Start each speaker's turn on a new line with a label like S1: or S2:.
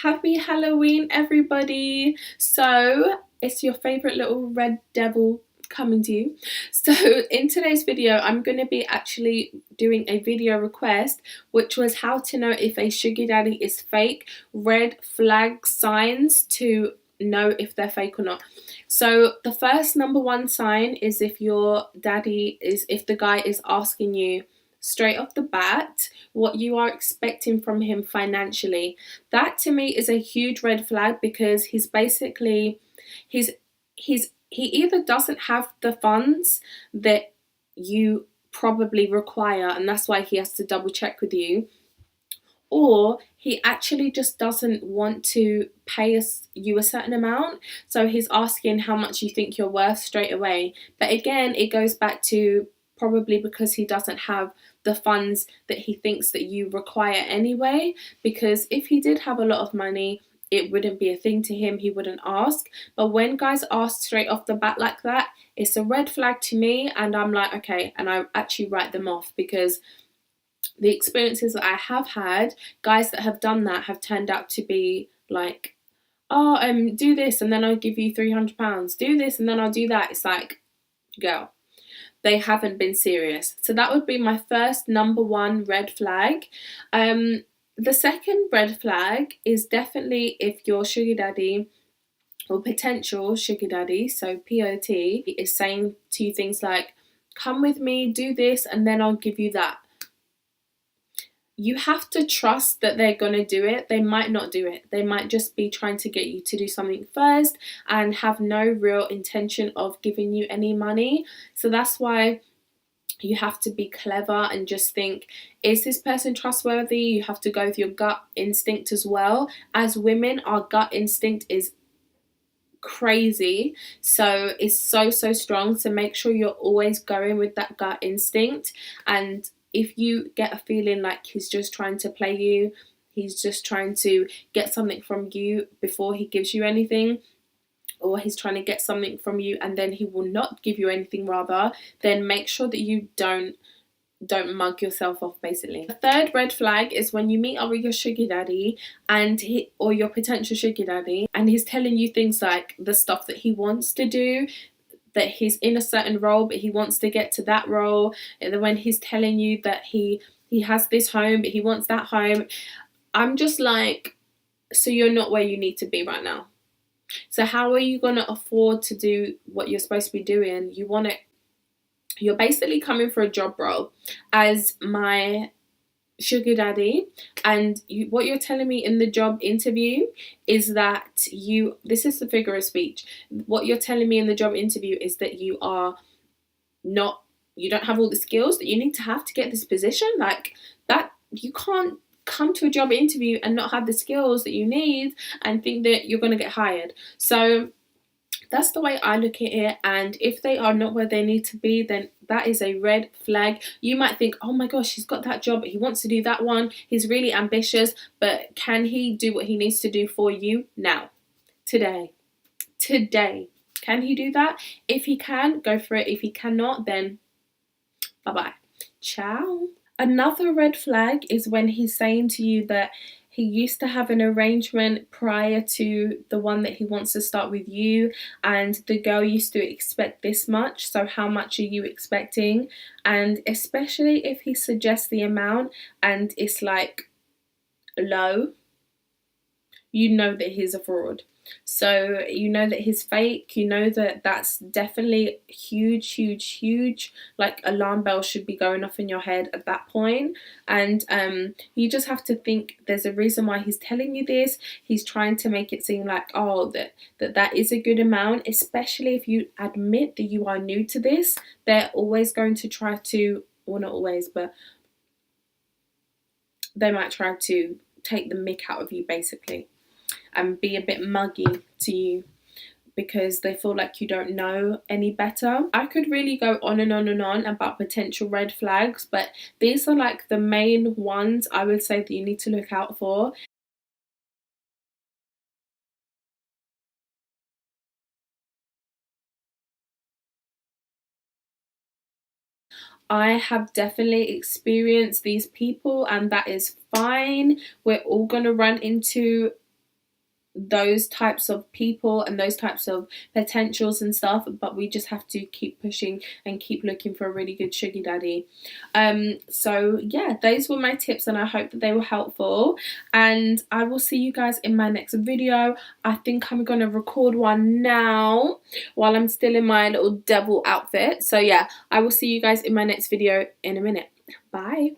S1: Happy Halloween, everybody. So it's your favorite little red devil coming to you. So in today's video, I'm going to be actually doing a video request, which was how to know if a sugar daddy is fake, red flag signs to know if they're fake or not. So the first number one sign is if the guy is asking you straight off the bat what you are expecting from him financially. That to me is a huge red flag, because he either doesn't have the funds that you probably require, and that's why he has to double check with you, or he actually just doesn't want to pay you a certain amount, so he's asking how much you think you're worth straight away. But again, it goes back to probably because he doesn't have the funds that he thinks that you require anyway, because if he did have a lot of money, it wouldn't be a thing to him, he wouldn't ask. But when guys ask straight off the bat like that, it's a red flag to me, and I'm like, okay, and I actually write them off, because the experiences that I have had, guys that have done that have turned out to be like, oh, do this and then I'll give you £300, do this and then I'll do that. It's like, girl, they haven't been serious. So that would be my first number one red flag. The second red flag is definitely if your sugar daddy or potential sugar daddy, so POT, is saying to you things like, come with me, do this, and then I'll give you that. You have to trust that they're going to do it. They might not do it. They might just be trying to get you to do something first and have no real intention of giving you any money. So that's why you have to be clever and just think, is this person trustworthy? You have to go with your gut instinct as well. As women, our gut instinct is crazy, so it's so strong. So make sure you're always going with that gut instinct. And if you get a feeling like he's just trying to play you, he's just trying to get something from you before he gives you anything, or he's trying to get something from you and then he will not give you anything rather, then make sure that you don't mug yourself off, basically. The third red flag is when you meet up with your sugar daddy or your potential sugar daddy, and he's telling you things like the stuff that he wants to do, that he's in a certain role but he wants to get to that role, and then when he's telling you that he has this home but he wants that home, I'm just like, so you're not where you need to be right now. So how are you going to afford to do what you're supposed to be doing? You're basically coming for a job role as my sugar daddy, and what you're telling me in the job interview is that this is the figure of speech. What you're telling me in the job interview is that you don't have all the skills that you need to have to get this position. Like that, you can't come to a job interview and not have the skills that you need and think that you're going to get hired. So that's the way I look at it, and if they are not where they need to be, then that is a red flag. You might think, oh my gosh, he's got that job, but he wants to do that one, he's really ambitious, but can he do what he needs to do for you now, today? Can he do that? If he can, go for it. If he cannot, then bye-bye, ciao. Another red flag is when he's saying to you that he used to have an arrangement prior to the one that he wants to start with you, and the girl used to expect this much, so how much are you expecting? And especially if he suggests the amount and it's like low, you know that he's a fraud. So you know that he's fake. You know that that's definitely huge, like alarm bells should be going off in your head at that point. And you just have to think there's a reason why he's telling you this. He's trying to make it seem like, oh, that is a good amount. Especially if you admit that you are new to this, they're always going to try to, well, not always, but they might try to take the mick out of you, basically, and be a bit muggy to you because they feel like you don't know any better. I could really go on and on about potential red flags, but these are like the main ones I would say that you need to look out for. I have definitely experienced these people, and that is fine. We're all going to run into those types of people and those types of potentials and stuff, but we just have to keep pushing and keep looking for a really good sugar daddy. So yeah, those were my tips, and I hope that they were helpful, and I will see you guys in my next video. I think I'm gonna record one now while I'm still in my little devil outfit. So yeah, I will see you guys in my next video in a minute. Bye.